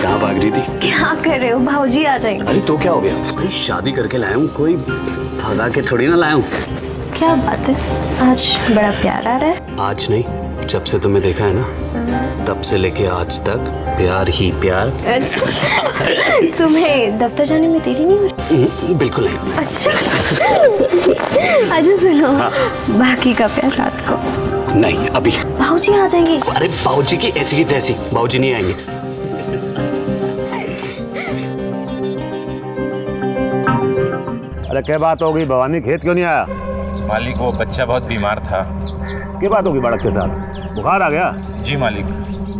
कहाँ भाग रही थी? क्या कर रहे हो? भाऊजी आ जाएंगे। अरे तो क्या हो गया? अरे शादी करके लाया हूँ, कोई भगा के थोड़ी ना लाया हूँ। क्या बात है, आज बड़ा प्यार आ रहा है। आज नहीं, जब से तुम्हें देखा है ना, तब से लेके आज तक प्यार ही प्यार। अच्छा तुम्हें दफ्तर जाने में देरी नहीं हो रही? बिल्कुल नहीं। अच्छा अच्छा सुनो, हाँ। बाकी का प्यार रात को। नहीं अभी। भाऊजी आ जाएंगे। अरे बाबूजी की ऐसी की तैसी, बाबूजी नहीं आएंगे। अरे क्या बात होगी, भवानी खेत क्यों नहीं आया? मालिक वो बच्चा बहुत बीमार था। क्या बात होगी बालक के साथ? बुखार आ गया? जी मालिक।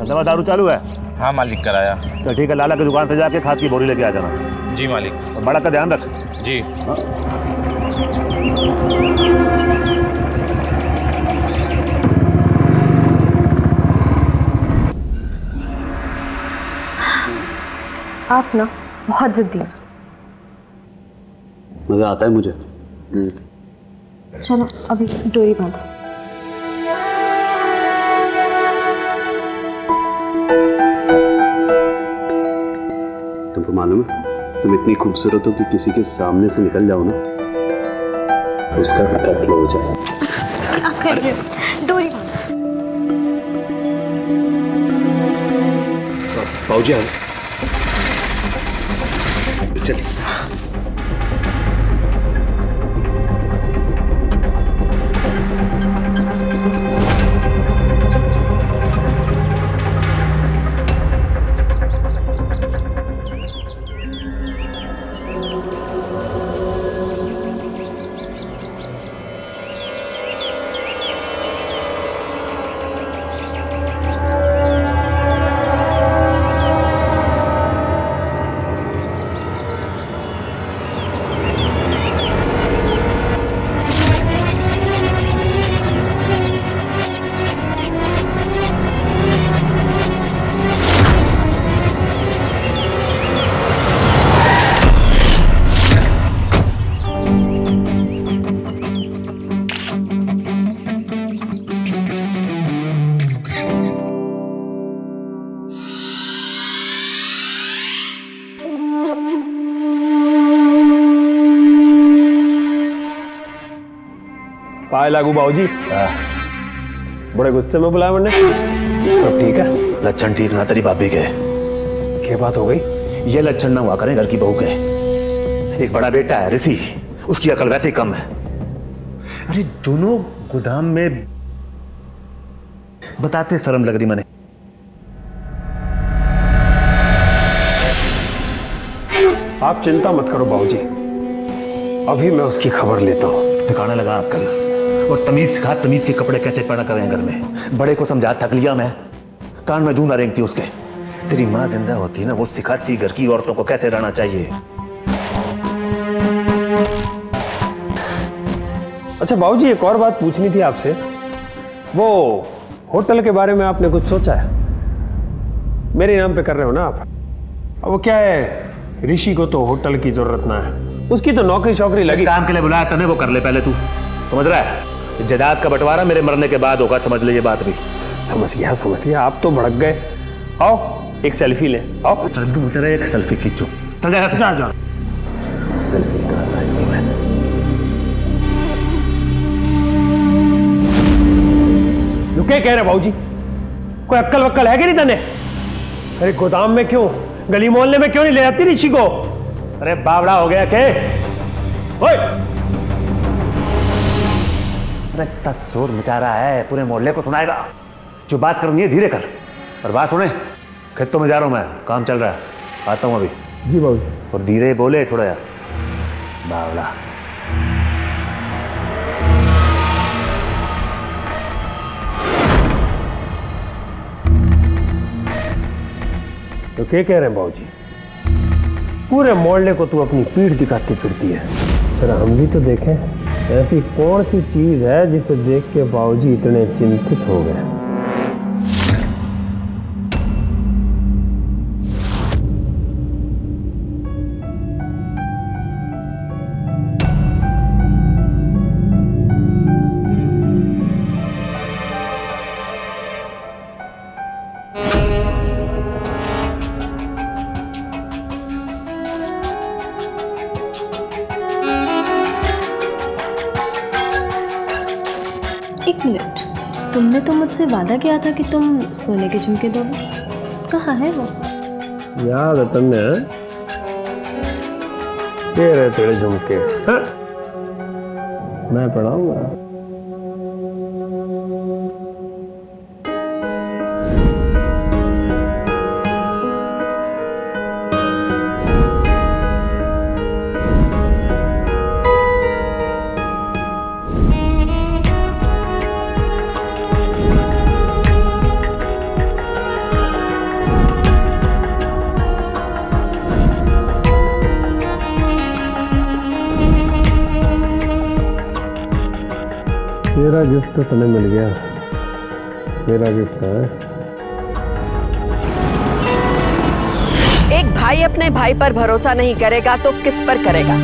दवा दारू चालू है? हाँ मालिक कराया। तो ठीक है, लाला की दुकान से जाके खाद की बोरी लेके आ जाना। जी मालिक। और बालक का ध्यान रख। जी। आप ना बहुत जिद्दी हैं। मजा आता है मुझे। चलो अभी डोरी बांधो। तुमको मालूम है, तुम इतनी खूबसूरत हो कि किसी के सामने से निकल जाओ ना तो उसका कत्ल हो जाए। क्या कर रहे हो? डोरी बांधो। बाबूजी आओ, चलिए। पाए लागू बाबूजी। बड़े गुस्से में बुलाया मैंने। सब ठीक है? लक्षण ठीक ना तेरी भाभी के। क्या बात हो गई? ये लक्षण ना हुआ करें घर की बहू के। एक बड़ा बेटा है ऋषि, उसकी अकल वैसे ही कम है। अरे दोनों गोदाम में बताते शर्म लग रही मैंने। आप चिंता मत करो बाबूजी, अभी मैं उसकी खबर लेता हूँ। ठिकाना लगा अक्कल और तमीज सिखा, तमीज के कपड़े कैसे पहना कर रहे हैं घर में। बड़े को समझा, थक लिया मैं। कान में जूं ना रेंगती उसके। तेरी माँ जिंदा होती ना, वो सिखाती घर की औरतों को कैसे रहना चाहिए। अच्छा बाबूजी, एक और बात पूछनी थी आपसे। वो होटल के बारे में आपने कुछ सोचा है? मेरे नाम पे कर रहे हो ना आप? अब वो क्या है, ऋषि को तो होटल की जरूरत ना है, उसकी तो नौकरी शौकरी लगी। काम के लिए बुलाया तने, वो कर ले पहले तू। समझ रहा है? जायदाद का बंटवारा मेरे मरने के बाद होगा, समझ ले ये बात भी। समझ गया। आप तो भड़क गए। आओ एक सेल्फी ले। आओ तेरा एक सेल्फी खींचो। चल जा सेल्फी कराता है इसकी मैं। क्या कह रहे बाबूजी? कोई अक्कल वक्कल है कि नहीं तने? अरे गोदाम में क्यों, गली मोहल्ले में क्यों नहीं ले जाती ऋषि को? अरे बावड़ा हो गया के? ओए! अरे इतना शोर मचा रहा है, पूरे मोहल्ले को सुनाएगा। जो बात करनी है धीरे कर। और बात सुने, खेतों में जा रहा हूं मैं, काम चल रहा है, आता हूं अभी। जी बाबू। और धीरे बोले थोड़ा यार, बावड़ा। तो क्या कह रहे हैं बाबूजी? पूरे मोहल्ले को तू अपनी पीठ दिखाती फिरती है। जरा हम भी तो देखें, ऐसी कौन सी चीज है जिसे देख के बाबूजी इतने चिंतित हो गए? एक मिनट, तुमने तो मुझसे वादा किया था कि तुम सोने के झुमके दोगे, कहाँ है वो? याद है तुमने? ये रहे तेरे झुमके। हाँ? मैं पढ़ाऊंगा। तेरा गिफ्ट तो तुम्हें मिल गया, मेरा गिफ्ट है। एक भाई अपने भाई पर भरोसा नहीं करेगा तो किस पर करेगा?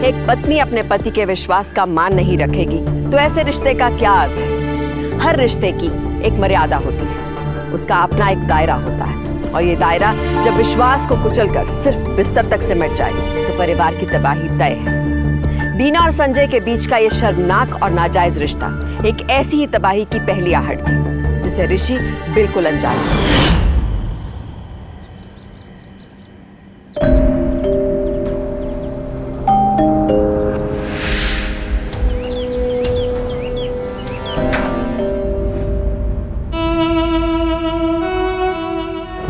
एक पत्नी अपने पति के विश्वास का मान नहीं रखेगी तो ऐसे रिश्ते का क्या अर्थ है? हर रिश्ते की एक मर्यादा होती है, उसका अपना एक दायरा होता है, और ये दायरा जब विश्वास को कुचलकर सिर्फ बिस्तर तक सिमट जाए तो परिवार की तबाही तय है। बीना और संजय के बीच का ये शर्मनाक और नाजायज रिश्ता एक ऐसी ही तबाही की पहली आहट थी जिसे ऋषि बिल्कुल अनजान था।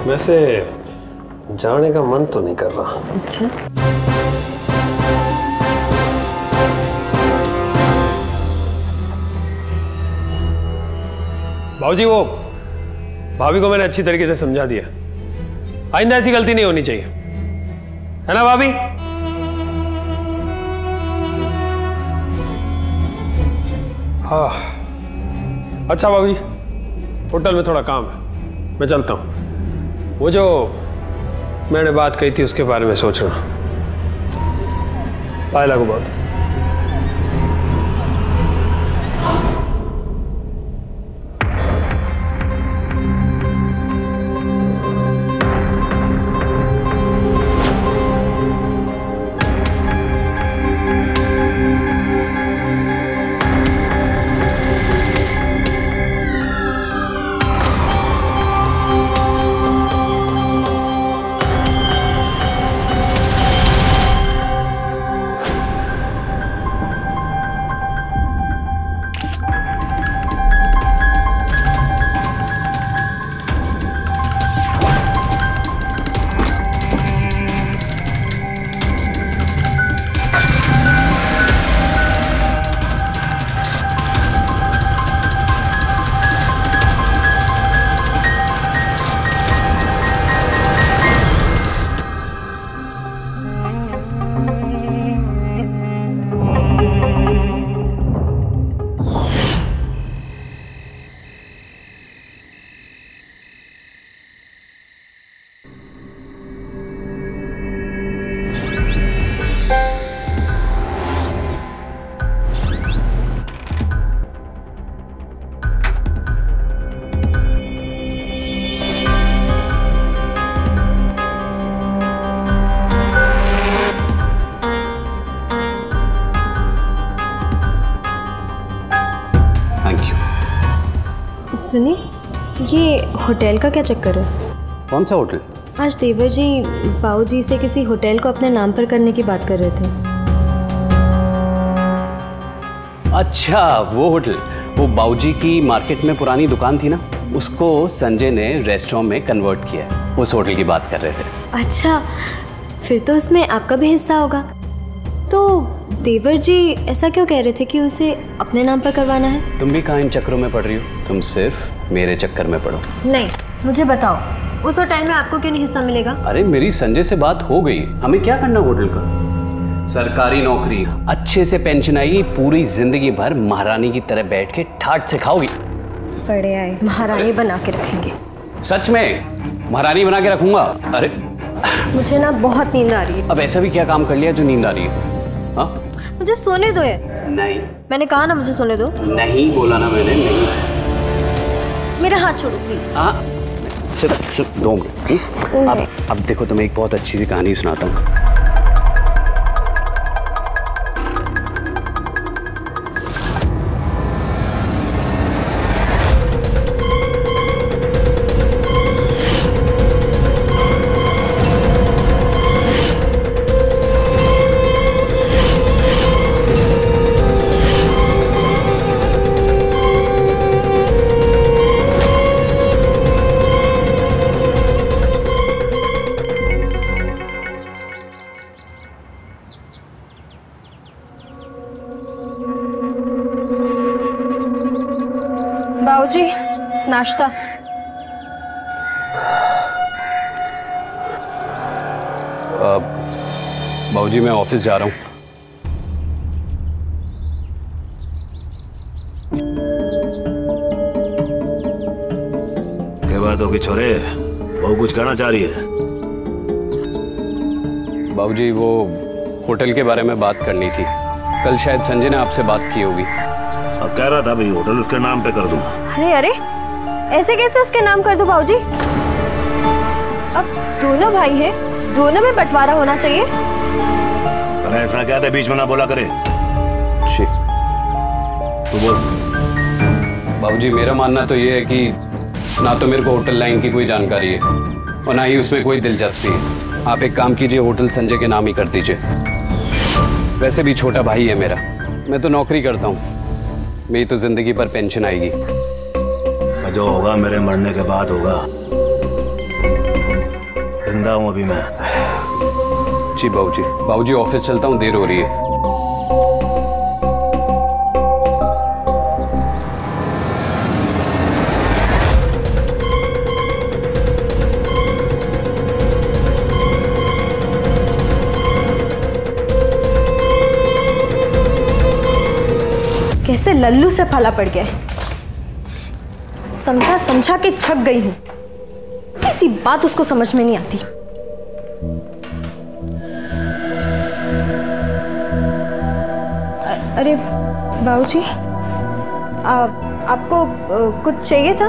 वैसे जाने का मन तो नहीं कर रहा। अच्छा, भाऊजी, वो भाभी को मैंने अच्छी तरीके से समझा दिया, आइंदा ऐसी गलती नहीं होनी चाहिए, है ना भाभी? हाँ, अच्छा भाभी, होटल में थोड़ा काम है, मैं चलता हूँ। वो जो मैंने बात कही थी उसके बारे में सोच रहा हूँ। पायला को बहुत सुनी, ये होटल का क्या चक्कर है? कौन सा होटल? आज देवर जी बाऊ जी से किसी होटल को अपने नाम पर करने की बात कर रहे थे। अच्छा, वो होटल, वो बाऊजी की मार्केट में पुरानी दुकान थी ना, उसको संजय ने रेस्टोरेंट में कन्वर्ट किया है, उस होटल की बात कर रहे थे। अच्छा, फिर तो उसमें आपका भी हिस्सा होगा। तो देवर जी ऐसा क्यों कह रहे थे कि उसे अपने नाम पर करवाना है? तुम भी कहाँ इन चक्करों में पड़ रही हो? तुम सिर्फ मेरे चक्कर में पड़ो। नहीं, मुझे बताओ, उस होटल में आपको क्यों नहीं हिस्सा मिलेगा? अरे मेरी संजय से बात हो गई, हमें क्या करना होटल का? सरकारी नौकरी, अच्छे से पेंशन आएगी, पूरी जिंदगी भर महारानी की तरह बैठ के ठाट से खाओगी। बड़े आए, महारानी बना के रखेंगे। सच में महारानी बना के रखूंगा। अरे मुझे ना बहुत नींद आ रही है। अब ऐसा भी क्या काम कर लिया जो नींद आ रही है? हाँ, मुझे सोने दो है। नहीं, मैंने कहा ना मुझे सोने दो। नहीं बोला ना मैंने, नहीं। मेरा हाथ छोड़ो प्लीज। हाँ, सिर्फ 2 मिनट। अब देखो, तुम्हें एक बहुत अच्छी सी कहानी सुनाता हूँ। बाबूजी, नाश्ता। बाबूजी मैं ऑफिस जा रहा हूँ। क्या बात होगी छोरे, बहू कुछ कहना चाह रही है? बाबूजी वो होटल के बारे में बात करनी थी। कल शायद संजय ने आपसे बात की होगी। अब कह रहा था भाई होटल उसके नाम पे कर दूं। अरे अरे, ऐसे कैसे उसके नाम कर दूं बाबूजी? अब दोनों भाई हैं, दोनों में बंटवारा होना चाहिए। अरे ऐसा क्या था, बीच में ना बोला करे। जी तू बोल। बाबूजी मेरा मानना तो ये है कि ना तो मेरे को होटल लाइन की कोई जानकारी है और ना ही उसमें कोई दिलचस्पी है। आप एक काम कीजिए, होटल संजय के नाम ही कर दीजिए। वैसे भी छोटा भाई है मेरा, मैं तो नौकरी करता हूँ, मेरी तो जिंदगी पर पेंशन आएगी। जो होगा मेरे मरने के बाद होगा। जिंदा हूँ अभी मैं। जी बाबूजी, बाबूजी ऑफिस चलता हूँ, देर हो रही है। कैसे लल्लू से फला पड़ गया। समझा समझा के थक गई हूं, किसी बात उसको समझ में नहीं आती। अरे बाबूजी, आपको कुछ चाहिए था?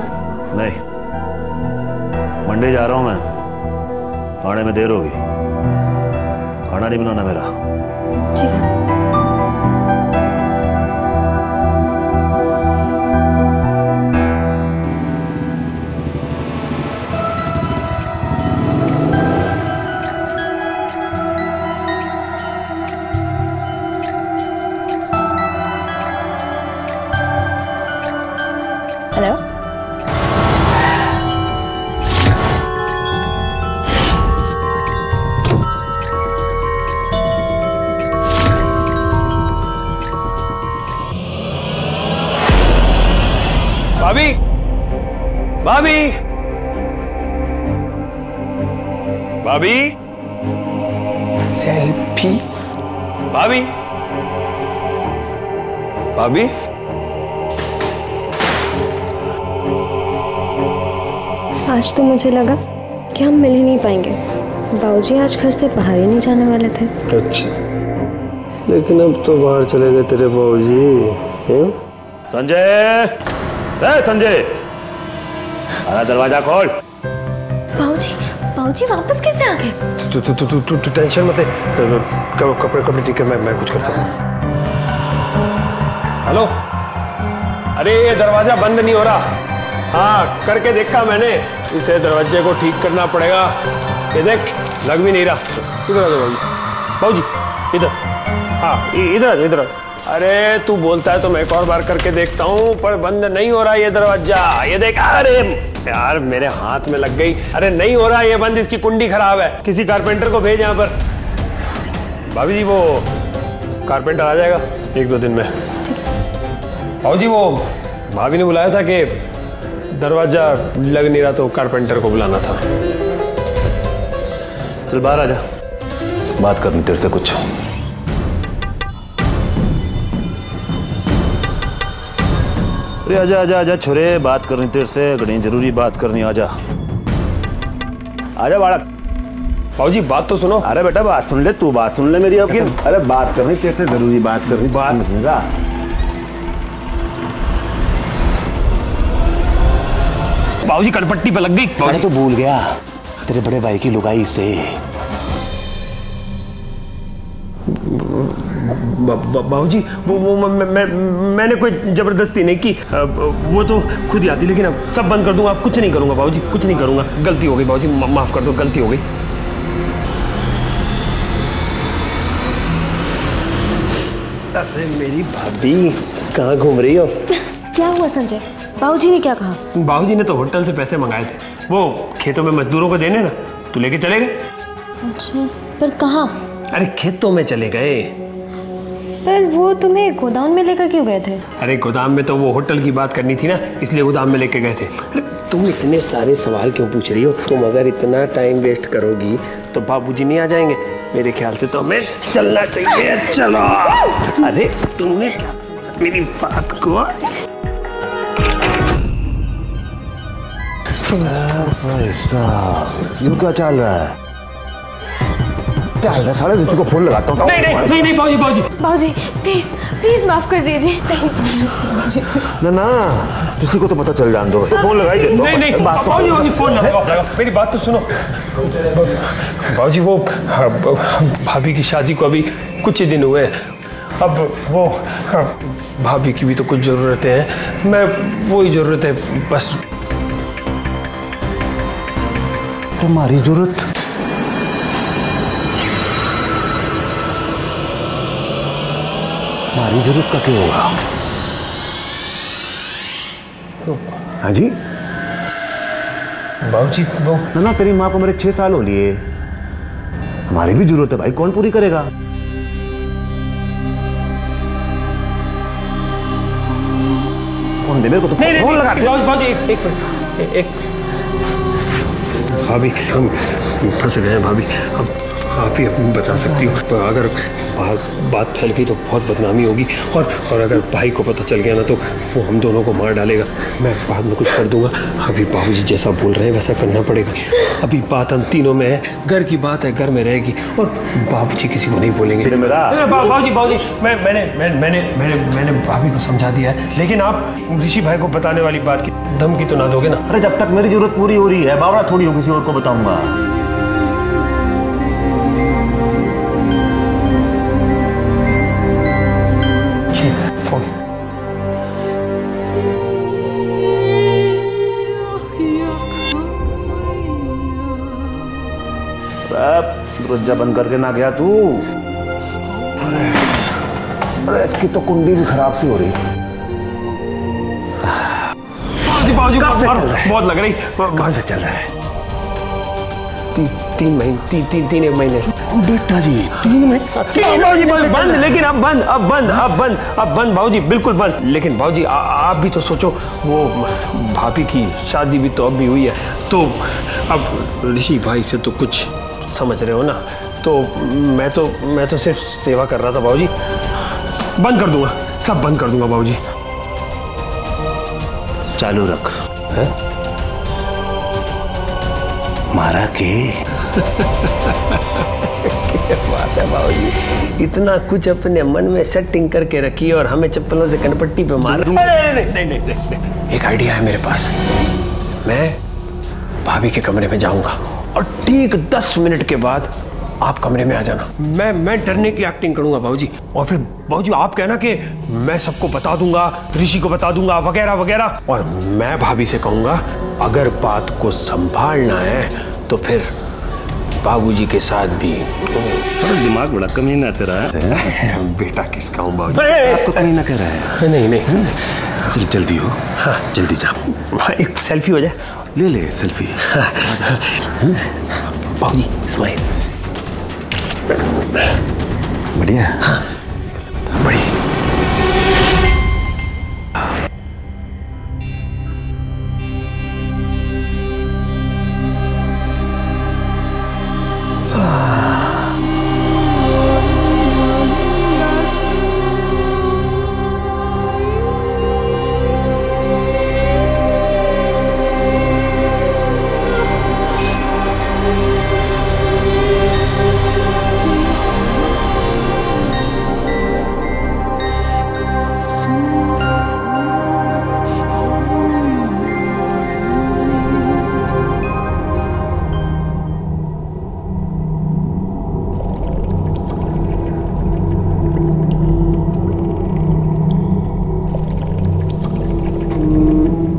नहीं, मंडी जा रहा हूं मैं, खाने में देर होगी। खाना नहीं बनाना मेरा। जी। हेलो, भाभी, भाभी, भाभी, सेल्फी, भाभी, भाभी। आज तो मुझे लगा कि हम मिल ही नहीं पाएंगे। बाबूजी आज घर से बाहर ही नहीं जाने वाले थे। अच्छा, लेकिन अब तो बाहर चले गए तेरे बाबूजी। संजय, संजय, अरे दरवाजा खोल। बाबूजी, बाबूजी वापस कैसे आ गए? तू टेंशन मत ले, कपड़े ठीक कर, मैं कुछ करता हूँ। हेलो, अरे ये दरवाजा बंद नहीं हो रहा। हाँ, करके देखा मैंने, इसे दरवाजे को ठीक करना पड़ेगा। ये देख, लग भी नहीं रहा। इधर आ जाओ बाबूजी, इधर। हाँ इधर इधर। अरे तू बोलता है तो मैं एक और बार करके देखता हूँ, पर बंद नहीं हो रहा ये दरवाजा। ये देख, अरे यार मेरे हाथ में लग गई। अरे नहीं हो रहा ये बंद, इसकी कुंडी खराब है। किसी कारपेंटर को भेज यहाँ पर। भाभी जी वो कारपेंटर आ जाएगा 1-2 दिन में। भाजी वो भाभी ने बुलाया था कि दरवाजा लग नहीं रहा तो कारपेंटर को बुलाना था। चल बाहर आ जा, बात करनी तेरे से कुछ। अरे आजा आजा आजा छोरे, बात करनी तेरे से, बड़ी जरूरी बात करनी। आजा आजा बालक। भाजी बात तो सुनो। अरे बेटा बात सुन ले, तू बात सुन ले मेरी। अरे बात करनी तेरे से, जरूरी बात करनी। बात सुनेगा? बाबूजी कटपट्टी पे लग गई। मैं तो भूल गया तेरे बड़े भाई की लुगाई से। बाबूजी वो मैंने कोई जबरदस्ती नहीं की, वो तो खुद ही आती। लेकिन अब सब बंद कर दूंगा, अब कुछ नहीं करूंगा बाबूजी, कुछ नहीं करूंगा। गलती हो गई बाबूजी, माफ कर दो, गलती हो गई। अरे मेरी भाभी कहाँ घूम रही हो? क्या हुआ संजय? बाबूजी ने क्या कहा? बाबूजी ने तो होटल से पैसे मंगाए थे, वो खेतों में मजदूरों को देने ना, तू लेके चले गए। अच्छा, पर कहाँ? अरे खेतों में चले गए। पर वो तुम्हें गोदाम में लेकर क्यों गए थे? अरे गोदाम में तो वो होटल की बात करनी थी ना, इसलिए गोदाम में लेके गए थे। अरे तुम इतने सारे सवाल क्यों पूछ रही हो? तुम अगर इतना टाइम वेस्ट करोगी तो बाबूजी नहीं आ जाएंगे। मेरे ख्याल से तो हमें चलना चाहिए। चलो। अरे तुमने क्या समझा मेरी बात को? यूं क्या चल रहा है? चल रहा साले, किसी को फोन लगाता हूँ। नहीं बाबूजी। बाबूजी प्लीज माफ कर दीजिए। ना किसी को तो पता चल जान दो। फोन लगाई दे। नहीं बाबूजी फोन ना लगाओ। मेरी बात तो सुनो बाबूजी, वो भाभी की शादी को अभी कुछ ही दिन हुए। अब वो भाभी की भी तो कुछ जरूरतें हैं, मैं वही जरूरत है बस। तुम्हारी जरूरत? हमारी जरूरत का क्यों होगा? हाँ जी बाबूजी वो ना तेरी माँ को मेरे 6 साल हो लिए। हमारी भी जरूरत है भाई, कौन पूरी करेगा? फोन दे मेरे को। तो फोन लगा दे। बाबूजी एक भाभी, हम फंस गए हैं भाभी। अब आप ही अपनी बता सकती हो, तो अगर बाहर बात फैल गई तो बहुत बदनामी होगी, और अगर भाई को पता चल गया ना तो वो हम दोनों को मार डालेगा। मैं बाद में कुछ कर दूंगा। अभी बाबूजी जैसा बोल रहे हैं वैसा करना पड़ेगा। अभी बात हम तीनों में है, घर की बात है, घर में रहेगी, और बाबूजी किसी को नहीं बोलेंगे। बाबूजी मैंने भाभी को समझा दिया है, लेकिन आप ऋषि भाई को बताने वाली बात की धमकी तो ना दोगे ना? अरे जब तक मेरी जरूरत पूरी हो रही है बावड़ा थोड़ी हो किसी और को बताऊंगा। फोन दरवाजा बंद करके ना गया तू? अरे इसकी तो कुंडी भी खराब सी हो रही। बाबूजी बहुत लग रही। कहाँ से चल रहा है? 3 महीने। ओ बेटा जी 3 महीने बंद, लेकिन अब बंद बाबूजी, बिल्कुल बंद। लेकिन बाबूजी आप भी तो सोचो, वो भाभी की शादी भी तो अब भी हुई है, तो अब ऋषि भाई से तो कुछ समझ रहे हो ना, तो मैं तो सिर्फ सेवा कर रहा था बाबूजी। बंद कर दूंगा, सब बंद कर दूंगा बाबूजी। चालू रख है? मारा के क्या बात है बाबूजी, इतना कुछ अपने मन में सेटिंग करके रखी और हमें चप्पलों से कनपट्टी पे मार। नहीं, एक आइडिया है मेरे पास। मैं भाभी के कमरे में जाऊंगा और ठीक 10 मिनट के बाद आप कमरे में आ जाना। मैं डरने की एक्टिंग करूंगा बाबूजी, और फिर बाबूजी आप कहना कि मैं सबको बता दूंगा, ऋषि को बता दूंगा, वगैरह वगैरह। और मैं भाभी से कहूंगा अगर बात को संभालना है तो फिर बाबूजी के साथ भी। दिमाग बड़ा कमीना तेरा है। बेटा किसका हूँ बाबूजी? आपको कमीना कह रहा है? नहीं। चल जल्दी हो। हाँ जल्दी जा। एक सेल्फी हो जाए। ले सेल्फी। बाबूजी स्माइल। बढ़िया। हाँ बढ़िया।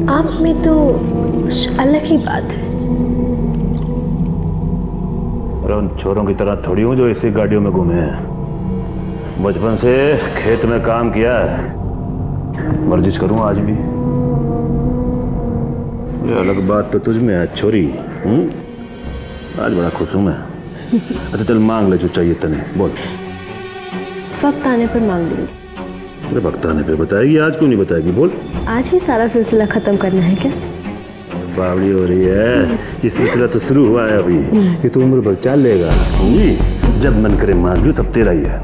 आप में तो कुछ अलग ही बात है। अरे उन छोरों की तरह थोड़ी हूँ जो इसी गाड़ियों में घूमे हैं। बचपन से खेत में काम किया है, वर्जिश करूँ आज भी। ये अलग बात तो तुझ में है छोरी। आज बड़ा खुश हूँ मैं। अच्छा चल मांग ले जो चाहिए तने, बोल। वक्त आने पर मांग लूंगी। अरे वक्त आने पे बताएगी, आज क्यों नहीं बताएगी? बोल। आज ही सारा सिलसिला खत्म करना है क्या? बावड़ी हो रही है, ये सिलसिला तो शुरू हुआ है अभी। ये तो उम्र भर चल लेगा। जब मन करे मांग लो, तब तेरा ही है।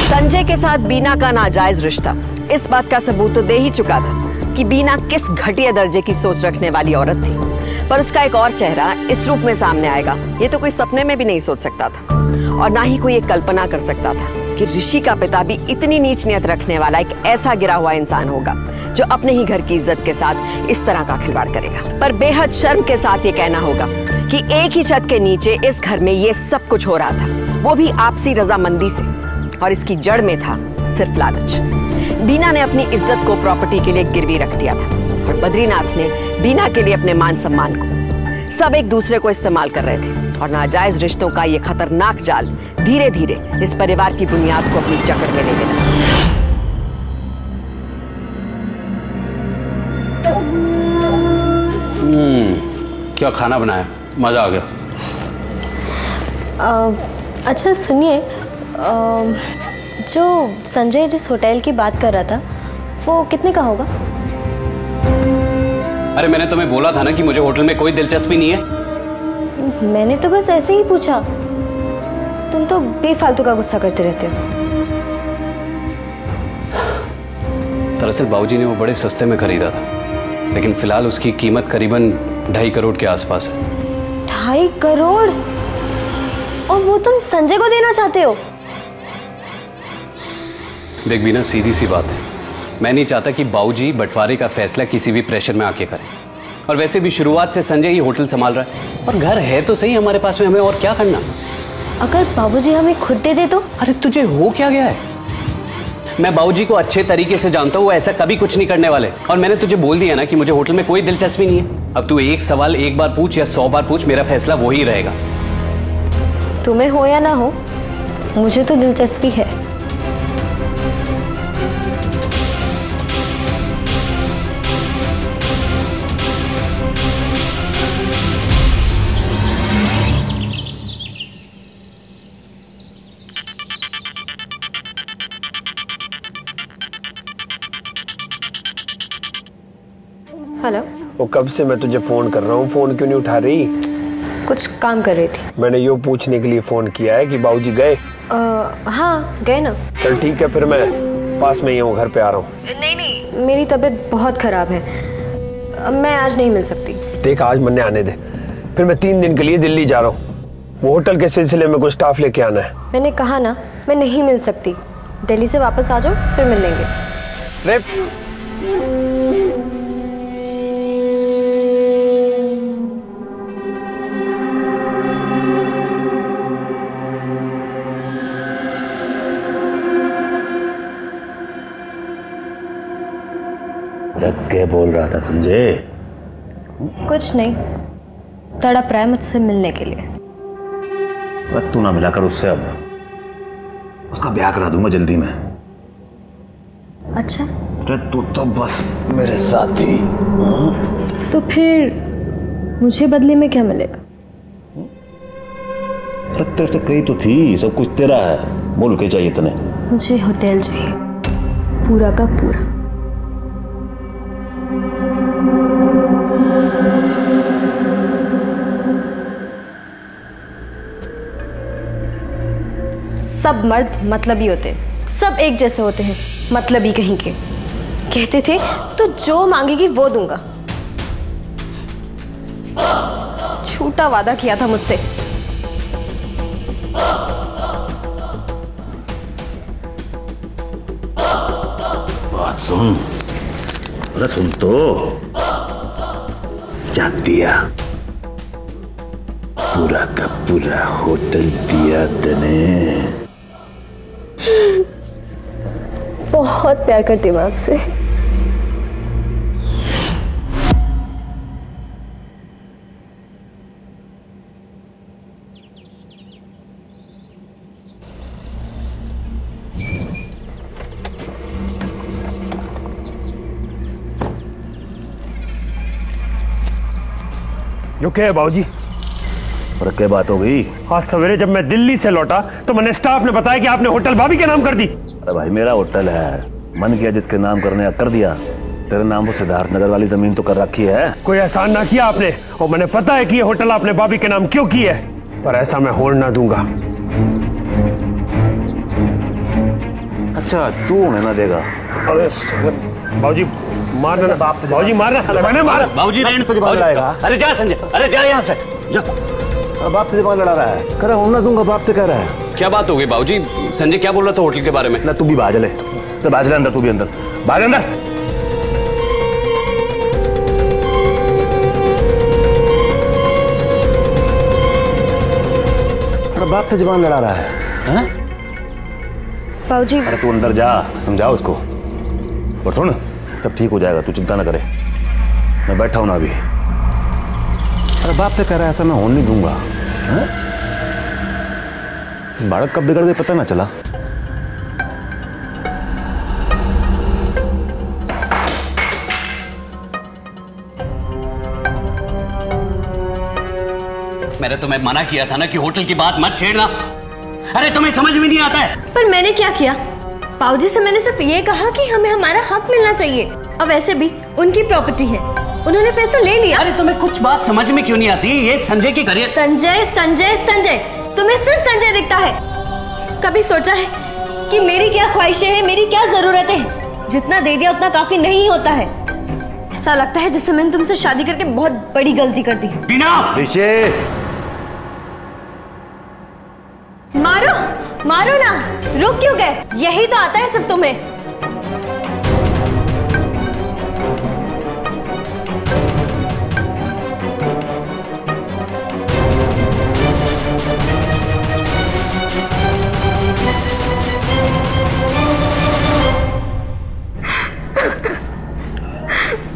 संजय के साथ बीना का नाजायज रिश्ता इस बात का सबूत तो दे ही चुका था कि बीना किस घटिया दर्जे की सोच रखने वाली औरत थी। पर उसका एक और चेहरा इस रूप में सामने आएगा, ये तो कोई सपने में भी नहीं सोच सकता था, और ना ही कोई ये कल्पना कर सकता था कि ऋषि का पिता भी इतनी नीच नियत रखने वाला एक ऐसा गिरा हुआ इंसान होगा जो अपने ही घर की इज्जत के साथ इस तरह का खिलवाड़ करेगा। पर बेहद शर्म के साथ ये कहना होगा कि एक ही छत के नीचे इस घर में ये सब कुछ हो रहा था, वो भी आपसी रजामंदी से, और इसकी जड़ में था सिर्फ लालच। बीना ने अपनी इज्जत को प्रॉपर्टी के लिए गिरवी रख दिया था, और बद्रीनाथ ने बीना के लिए अपने मान सम्मान को। सब एक दूसरे को इस्तेमाल कर रहे थे, और नाजायज रिश्तों का ये खतरनाक जाल धीरे धीरे इस परिवार की बुनियाद को अपनी जकड़ में लेने लगा। क्या खाना बनाया, मजा आ गया। अच्छा सुनिए, जो संजय जिस होटल की बात कर रहा था वो कितने का होगा? अरे मैंने तुम्हें बोला था ना कि मुझे होटल में कोई दिलचस्पी नहीं है। मैंने तो बस ऐसे ही पूछा, तुम तो बेफालतू का गुस्सा करते रहते हो। दरअसल बाबूजी ने वो बड़े सस्ते में खरीदा था, लेकिन फिलहाल उसकी कीमत करीबन 2.5 करोड़ के आसपास है। 2.5 करोड़? और वो तुम संजय को देना चाहते हो? देख बीना, सीधी सी बात है, मैं नहीं चाहता कि बाबूजी बंटवारे का फैसला किसी भी प्रेशर में आके करें। और वैसे भी शुरुआत से संजय ही होटल संभाल रहा है, और घर है तो सही हमारे पास में, हमें और क्या करना। अगर बाबूजी हमें खुद दे दे तो? अरे तुझे हो क्या गया है? मैं बाबूजी को अच्छे तरीके से जानता हूँ, वो ऐसा कभी कुछ नहीं करने वाले। और मैंने तुझे बोल दिया ना कि मुझे होटल में कोई दिलचस्पी नहीं है। अब तू एक सवाल एक बार पूछ या 100 बार पूछ, मेरा फैसला वही रहेगा। तुम्हें हो या ना हो, मुझे तो दिलचस्पी है। हेलो। वो कब से मैं तुझे फोन कर रहा हूँ, फोन क्यों नहीं उठा रही? कुछ काम कर रही थी। मैंने ये पूछने के लिए फोन किया है कि बाबूजी गए। हाँ गए ना। चल ठीक है, फिर मैं पास में ही हूँ, घर पे आ रहा हूँ। नहीं, मेरी तबीयत बहुत खराब है, मैं आज नहीं मिल सकती। देख आज मन्ने आने दे, फिर मैं 3 दिन के लिए दिल्ली जा रहा हूँ। वो होटल के सिलसिले में कुछ स्टाफ लेके आना है। मैंने कहा ना, मैं नहीं मिल सकती। दिल्ली से वापस आ जाओ, फिर मिल लेंगे। रख के बोल रहा था संजय। कुछ नहीं, तड़प रहा है मुझसे मिलने के लिए। बस तू ना मिला कर उससे, अब उसका ब्याह करा दूंगा जल्दी में। अच्छा, अरे तू तो बस मेरे साथ ही। तो फिर मुझे बदले में क्या मिलेगा? अरे तेरे से कही तो थी, सब कुछ तेरा है, बोल के चाहिए तने? मुझे होटल चाहिए, पूरा का पूरा। सब मर्द मतलबी होते हैं, सब एक जैसे होते हैं, मतलबी कहीं के। कहते थे तो जो मांगेगी वो दूंगा। झूठा वादा किया था मुझसे। बात सुन, अरे सुन तो, क्या दिया? पूरा का पूरा होटल दिया तने। बहुत प्यार करती हूँ आपसे। रुके है बाबूजी। और क्या बात हो गई? आज सवेरे जब मैं दिल्ली से लौटा तो मैंने स्टाफ ने बताया कि आपने होटल भाभी के नाम कर दी। अरे भाई मेरा होटल है, मन किया जिसके नाम करने का कर दिया। तेरे नाम पर सिद्धार्थ नगर वाली जमीन तो कर रखी है। कोई एहसान ना किया आपने, और मैंने पता है कि ये होटल आपने भाभी के नाम क्यों की है, पर ऐसा मैं होने ना दूंगा। अच्छा तू होने ना देगा? अरे बाबूजी मारना, बाबूजी मारना, मैंने मारा। बाबूजी लड़ाएगा? अरे जा संजय, अरे जा यहाँ से जा। बाप से दिमाग लड़ा रहा है, कह रहा होना दूंगा, बाप से कह रहा है। क्या बात हो गई बाबूजी? संजय क्या बोल रहा था होटल के बारे में? ना तू भी भाग ले, तो भाग ले अंदर, तू भी अंदर भाग अंदर। बाप से जुबान लड़ा रहा है, हैं? बाबूजी अरे तू अंदर जा, समझाओ उसको। और सुन, सब ठीक हो जाएगा, तू चिंता ना करे, मैं बैठा हूं ना अभी। अरे बाप से कह रहा है ऐसा मैं होने नहीं दूंगा। बालक कब बिगड़ गए पता ना चला। मैंने तुम्हें मना किया था ना कि होटल की बात मत छेड़ना। अरे तुम्हें समझ में नहीं आता है? पर मैंने क्या किया? बाबूजी से मैंने सिर्फ ये कहा कि हमें हमारा हक मिलना चाहिए। अब वैसे भी उनकी प्रॉपर्टी है, उन्होंने फैसला ले लिया। अरे तुम्हें कुछ बात समझ में क्यों नहीं आती? ये संजय की करियर। संजय संजय संजय, तुम्हें सिर्फ संजय दिखता है। कभी सोचा है कि मेरी क्या ख्वाहिशें हैं, मेरी क्या जरूरतें हैं? जितना दे दिया उतना काफी नहीं होता है। ऐसा लगता है जैसे मैंने तुमसे शादी करके बहुत बड़ी गलती कर दी। टीना! मारो मारो ना, रुक क्यों गए? यही तो आता है सिर्फ तुम्हें।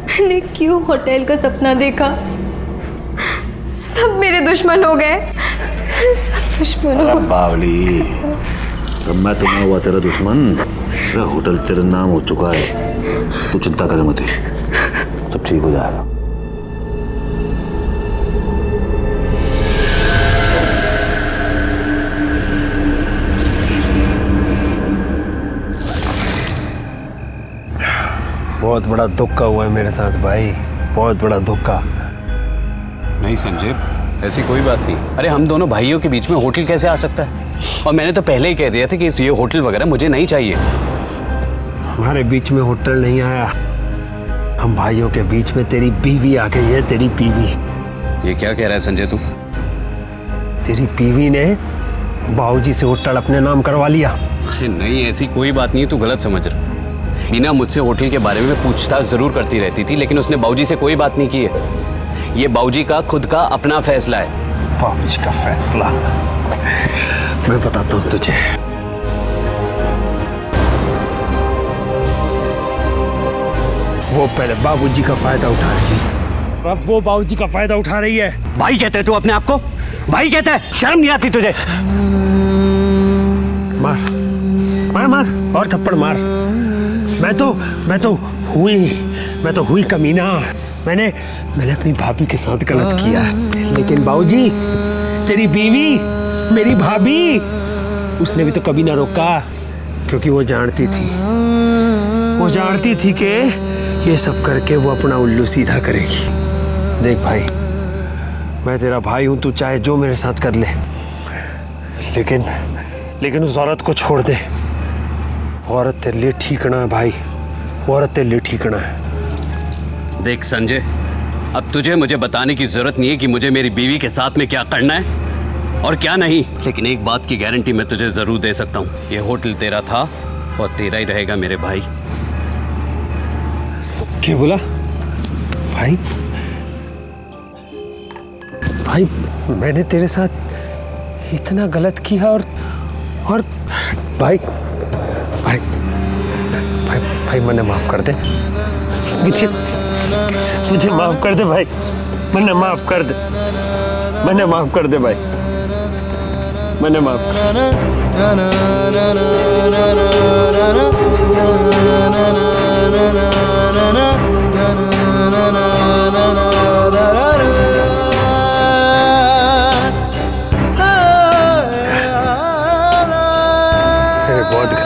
मैंने क्यों होटल का सपना देखा? सब मेरे दुश्मन हो गए, सब दुश्मन हो। बावली, अब मैं तो ना हुआ तेरा दुश्मन, तेरा होटल तेरा नाम हो चुका है। तू चिंता करे मत, सब ठीक हो जाएगा। बहुत बड़ा धोखा हुआ है मेरे साथ भाई, बहुत बड़ा धोखा। नहीं संजय, ऐसी कोई बात नहीं। अरे हम दोनों भाइयों के बीच में होटल कैसे आ सकता है? और मैंने तो पहले ही कह दिया था कि ये होटल वगैरह मुझे नहीं चाहिए। हमारे बीच में होटल नहीं आया, हम भाइयों के बीच में तेरी बीवी आ गई है। तेरी बीवी। ये क्या कह रहा है संजय तू? तेरी बीवी ने बाबूजी से होटल अपने नाम करवा लिया। अरे नहीं, ऐसी कोई बात नहीं, तू गलत समझ रहा। मीना मुझसे होटल के बारे में पूछताछ जरूर करती रहती थी, लेकिन उसने बाबूजी से कोई बात नहीं की है। ये बाबूजी का खुद का अपना फैसला है। बाबूजी का फैसला? मैं बताता हूँ तुझे। वो पहले बाबूजी का फायदा उठा रही है, अब वो बाबूजी का फायदा उठा रही है। भाई कहते है तू अपने आप को? भाई कहता है? शर्म नहीं आती तुझे? मार मार मार और थप्पड़ मार। मैं तो हुई कमीना। मैंने अपनी भाभी के साथ गलत किया, लेकिन बाबूजी तेरी बीवी, मेरी भाभी, उसने भी तो कभी ना रोका, क्योंकि वो जानती थी कि ये सब करके वो अपना उल्लू सीधा करेगी। देख भाई, मैं तेरा भाई हूं, तू चाहे जो मेरे साथ कर ले, लेकिन उस औरत को छोड़ दे। औरत तेरे लिए ठीकना है भाई, औरत तेरे लिए ठीकना है। देख संजय, अब तुझे मुझे बताने की जरूरत नहीं है कि मुझे मेरी बीवी के साथ में क्या करना है और क्या नहीं, लेकिन एक बात की गारंटी मैं तुझे जरूर दे सकता हूँ, ये होटल तेरा था और तेरा ही रहेगा मेरे भाई। क्या बोला भाई? भाई मैंने तेरे साथ इतना गलत किया और भाई भाई भाई भाई मैंने माफ कर दे, मुझे माफ कर दे भाई, मैंने माफ कर दे, मैंने माफ कर दे भाई, मैंने माफ कर दे।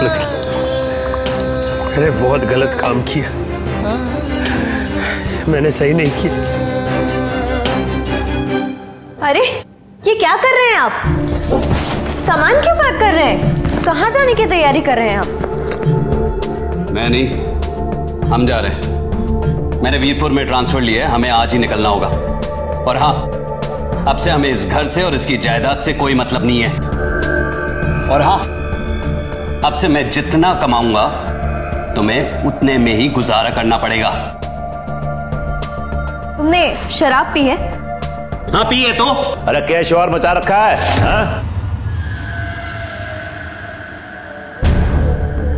गलत किया, मैंने बहुत गलत काम किया, मैंने सही नहीं किया। अरे ये क्या कर रहे हैं आप? सामान क्यों पैक कर रहे हैं? कहाँ जाने की तैयारी कर रहे हैं आप? मैं नहीं, हम जा रहे हैं। मैंने वीरपुर में ट्रांसफर लिया है, हमें आज ही निकलना होगा। और हाँ, अब से हमें इस घर से और इसकी जायदाद से कोई मतलब नहीं है। और हाँ, अब से मैं जितना कमाऊंगा तुम्हें उतने में ही गुजारा करना पड़ेगा। तुमने शराब पी है? हाँ पी है तो। अरे क्या शोर मचा रखा है, हाँ?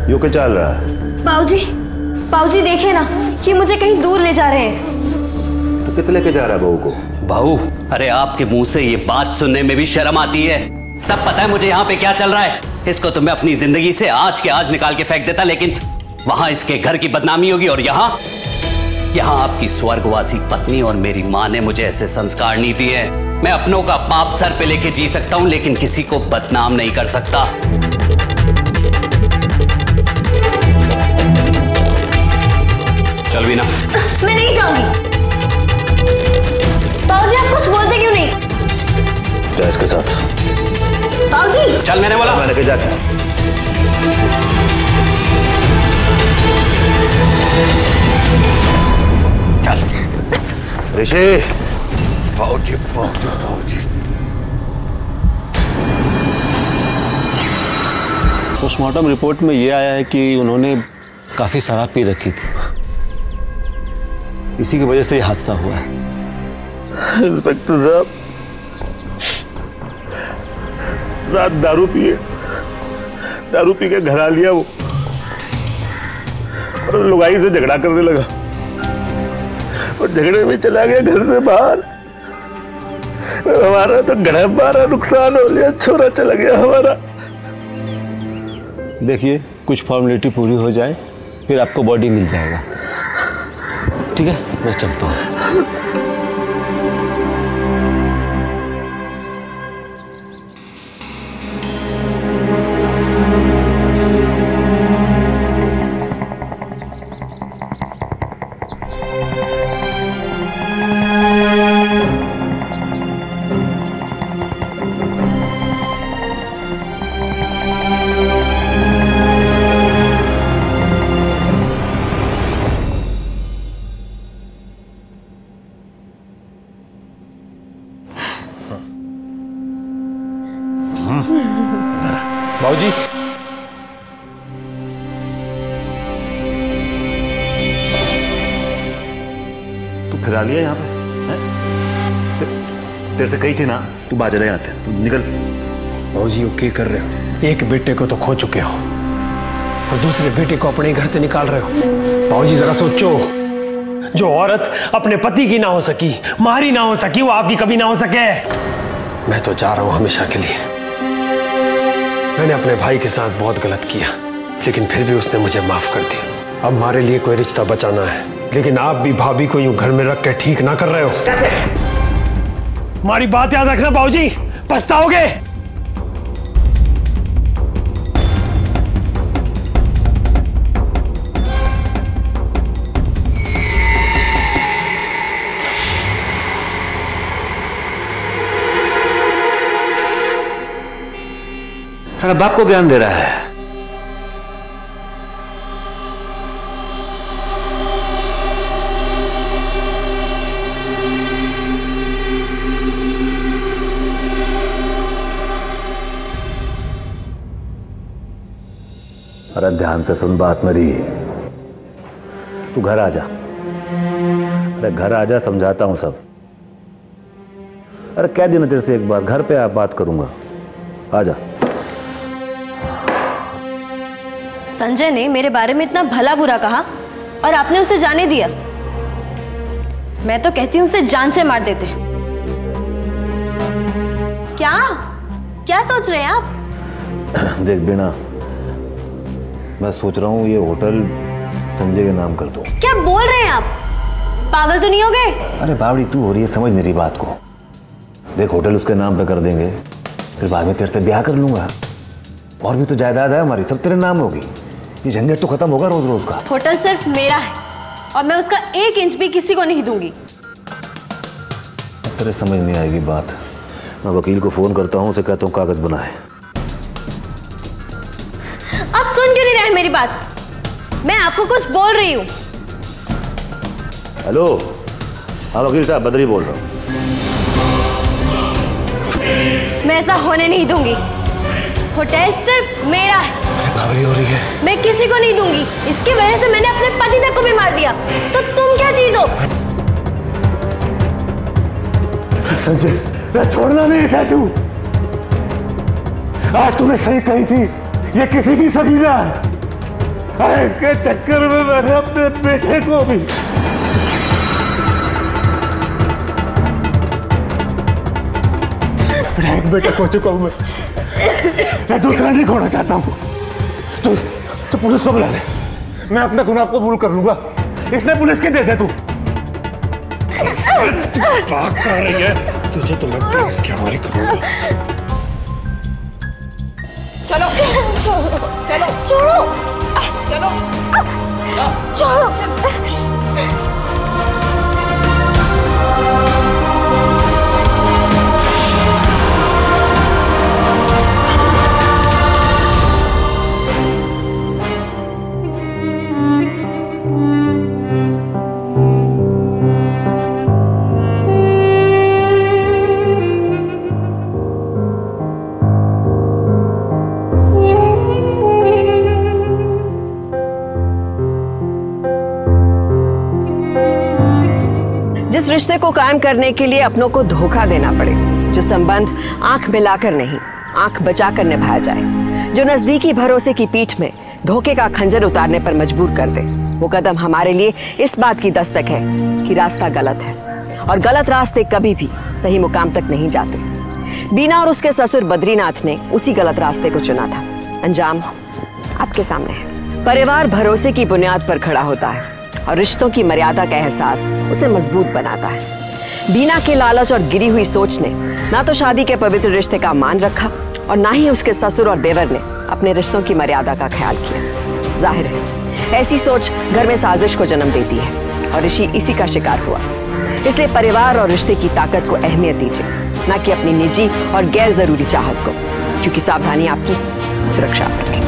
यो क्या चल रहा है? बाबूजी देखिए ना, ये मुझे कहीं दूर ले जा रहे हैं। तो कितने लेके जा रहा है बहू को? बहू, अरे आपके मुंह से ये बात सुनने में भी शर्म आती है। सब पता है मुझे यहाँ पे क्या चल रहा है। इसको तो मैं अपनी जिंदगी से आज के आज निकाल के फेंक देता, लेकिन वहां इसके घर की बदनामी होगी। और यहाँ आपकी स्वर्गवासी पत्नी और मेरी माँ ने मुझे ऐसे संस्कार नहीं दिए। मैं अपनों का पाप सर पे लेके जी सकता हूं, लेकिन किसी को बदनाम नहीं कर सकता। चल भी ना। मैं नहीं जाऊंगी। बाबूजी आप कुछ बोलते क्यों नहीं? जा इसके साथ। बाबूजी चल, मैंने बोला। मैंने कहा जाके। चल ऋषि। बाबूजी। पोस्टमार्टम रिपोर्ट में यह आया है कि उन्होंने काफी शराब पी रखी थी, इसी की वजह से यह हादसा हुआ है। इंस्पेक्टर साहब, रात दारू पी के घर आ लिया वो, और लुगाई से झगड़ा करने लगा और झगड़े में चला गया घर से बाहर। हमारा तो गड़ा नुकसान हो गया, छोरा चला गया हमारा। देखिए, कुछ फॉर्मेलिटी पूरी हो जाए फिर आपको बॉडी मिल जाएगा। ठीक है, मैं चलता हूँ। बाबूजी, तू फिर आ लिया यहाँ पे, हैं? तेरे से कही थी ना तू बाज रहा यहाँ से, तू निकल। बाबूजी वो क्या कर रहे हो? एक बेटे को तो खो चुके हो और दूसरे बेटे को अपने घर से निकाल रहे हो। बाबूजी जरा सोचो, जो औरत अपने पति की ना हो सकी, मारी ना हो सकी, वो आपकी कभी ना हो सके। मैं तो जा रहा हूं हमेशा के लिए। मैंने अपने भाई के साथ बहुत गलत किया, लेकिन फिर भी उसने मुझे माफ कर दिया। अब हमारे लिए कोई रिश्ता बचाना है, लेकिन आप भी भाभी को यूं घर में रख के ठीक ना कर रहे हो। हमारी बात याद रखना बाबूजी, पछताओगे। सारा बाप को ज्ञान दे रहा है। अरे ध्यान से सुन बात मेरी, तू घर आ जा। अरे घर आ जा, समझाता हूं सब। अरे कह देना तेरे से एक बार, घर पे आप बात करूंगा, आ जा। संजय ने मेरे बारे में इतना भला बुरा कहा और आपने उसे जाने दिया। मैं तो कहती हूं उसे जान से मार देते। क्या सोच रहे हैं आप? देख बीना, मैं सोच रहा हूँ ये होटल संजय के नाम कर दूं। क्या बोल रहे हैं आप? पागल तो नहीं हो गए? अरे बावड़ी, तू हो रही है, समझ मेरी बात को। देख, होटल उसके नाम पे कर देंगे, फिर बाद में तेरे से ब्याह कर लूंगा। और भी तो जायदाद है हमारी, सब तेरे नाम होगी। ये झंझट तो खत्म होगा रोज रोज का। होटल सिर्फ मेरा है और मैं उसका 1 इंच भी किसी को नहीं दूंगी। तेरे समझ नहीं आएगी बात। मैं वकील को फोन करता हूँ, उसे कहता हूँ कागज बनाए। आप सुन क्यों नहीं रहे मेरी बात? मैं आपको कुछ बोल रही हूँ। हेलो, हाँ वकील साहब, बदरी बोल रहा हूँ। मैं ऐसा होने नहीं दूंगी। होटल सिर्फ मेरा है। घावरी हो रही है। मैं किसी को नहीं दूंगी। इसकी वजह से मैंने अपने पति तक को भी मार दिया। तो तुम क्या चीज हो? संजय, मैं छोड़ना नहीं था तू। आज तूने सही कही थी, ये किसी की सगीना है। इसके चक्कर में मैंने अपने बेटे को भी। एक बेटा खो चुका हूं मैं दूसरा नहीं खोना चाहता हूं। तो पुलिस को बुला ले, मैं अपना गुनाह कबूल कर लूंगा। इसलिए पुलिस के दे दे तू। बात कर रही है तुझे, तो मैं पुलिस के हवाले करूंगा। चलो छोड़ो, चलो छोड़ो, चलो छोड़ो। जिस रिश्ते को कायम करने के लिए अपनों को धोखा देना पड़े, जो संबंध आंख मिलाकर नहीं आंख बचाकर निभाया जाए, जो नजदीकी भरोसे की पीठ में धोखे का खंजर उतारने पर मजबूर कर दे, वो कदम हमारे लिए इस बात की दस्तक है कि रास्ता गलत है और गलत रास्ते कभी भी सही मुकाम तक नहीं जाते। बीना और उसके ससुर बद्रीनाथ ने उसी गलत रास्ते को चुना था। अंजाम आपके सामने है। परिवार भरोसे की बुनियाद पर खड़ा होता है और रिश्तों की मर्यादा का एहसास उसे मजबूत बनाता है। बीना के लालच और गिरी हुई सोच ने ना तो शादी के पवित्र रिश्ते का मान रखा और ना ही उसके ससुर और देवर ने अपने रिश्तों की मर्यादा का ख्याल किया। जाहिर है ऐसी सोच घर में साजिश को जन्म देती है और ऋषि इसी का शिकार हुआ। इसलिए परिवार और रिश्ते की ताकत को अहमियत दीजिए, ना कि अपनी निजी और गैर जरूरी चाहत को, क्योंकि सावधानी आपकी सुरक्षा आप रखें।